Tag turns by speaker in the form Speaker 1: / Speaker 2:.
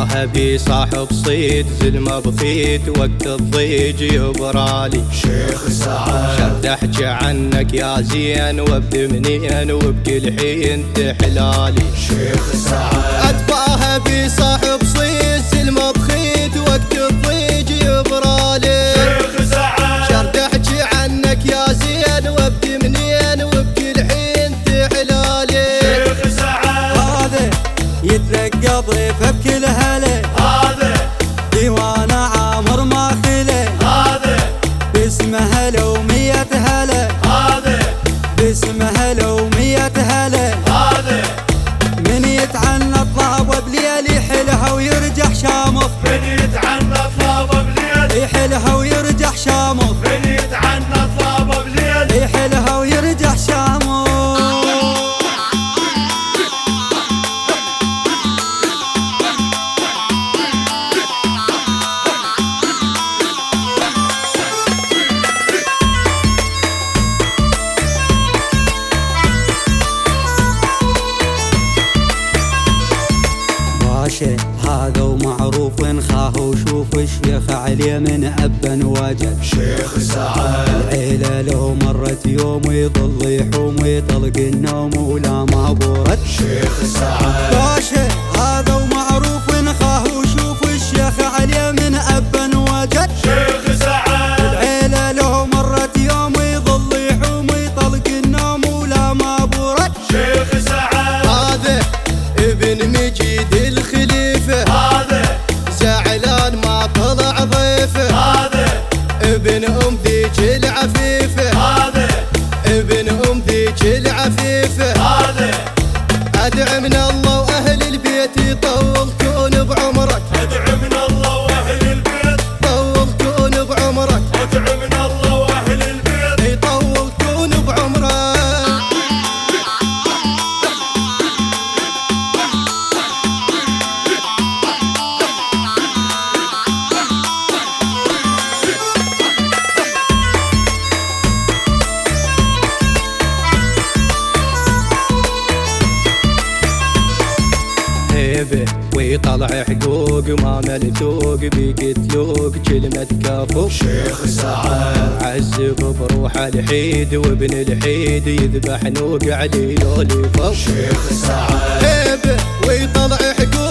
Speaker 1: عتباها بي صاحب صيد زلمه بخيت وقت الضيج يبرالي
Speaker 2: شيخ سعد
Speaker 1: شرد احكي عنك يا زين وابد منين وبكل حين تحلالي
Speaker 2: شيخ سعد
Speaker 1: عتباها بي صاحب صيد زلمه بخيت وقت الضيج يبرالي
Speaker 2: شيخ سعد
Speaker 1: شرد احكي عنك يا زين وابد منين وبكل حين تحلالي
Speaker 2: شيخ سعد
Speaker 3: هذا يتلقى ضيفه بكل هله
Speaker 2: هذا
Speaker 3: ديوان عامر ما خله
Speaker 2: هذا
Speaker 3: باسمه هلا ومية هلا
Speaker 2: هذا
Speaker 3: باسمه هلا ومية هلا
Speaker 2: هذا
Speaker 3: من يتعنى طلابه بليل يحلها ويرجع شامخ
Speaker 2: من يتعنى طلابه بليل
Speaker 3: يحلها ويرجع شامخ
Speaker 2: من يتعنى طلابه بليل
Speaker 3: يحلها ويرجع شامخ هذا ومعروف خاه وشوف الشيخ علي من أبا وجد
Speaker 2: شيخ سعد
Speaker 3: العيلة له مرت يوم ويظل يحوم ويطلق النوم ولا ما برد
Speaker 2: شيخ سعد
Speaker 3: باشا هذا ومعروف خاه وشوف الشيخ علي من أبا وجد
Speaker 2: شيخ سعد
Speaker 3: العيلة له مرت يوم ويظل يحوم ويطلق النوم ولا ما برد
Speaker 2: شيخ سعد
Speaker 1: هذا ابن مجيد الخليفة
Speaker 2: هذا
Speaker 1: زعلان ما طلع ضيفه
Speaker 2: هذا
Speaker 1: ابن ام ذيك العفيفة
Speaker 2: هذا
Speaker 1: ابن ام ذيك العفيفة
Speaker 2: هذا
Speaker 1: ادعي من الله واهل البيت يطول كون بعمرك
Speaker 2: ادعي من الله واهل البيت
Speaker 1: طول كون بعمرك
Speaker 2: ادعي من الله واهل البيت
Speaker 1: يطول كون بعمرك هيبه ويطلع حقوق ما ملتوق بيقتلوك كلمة كفو
Speaker 2: شيخ سعد
Speaker 1: عذب بروح الحيد وابن الحيد يذبح نوق علي لولي فوق
Speaker 2: شيخ سعد
Speaker 1: هيبه ويطلع حقوق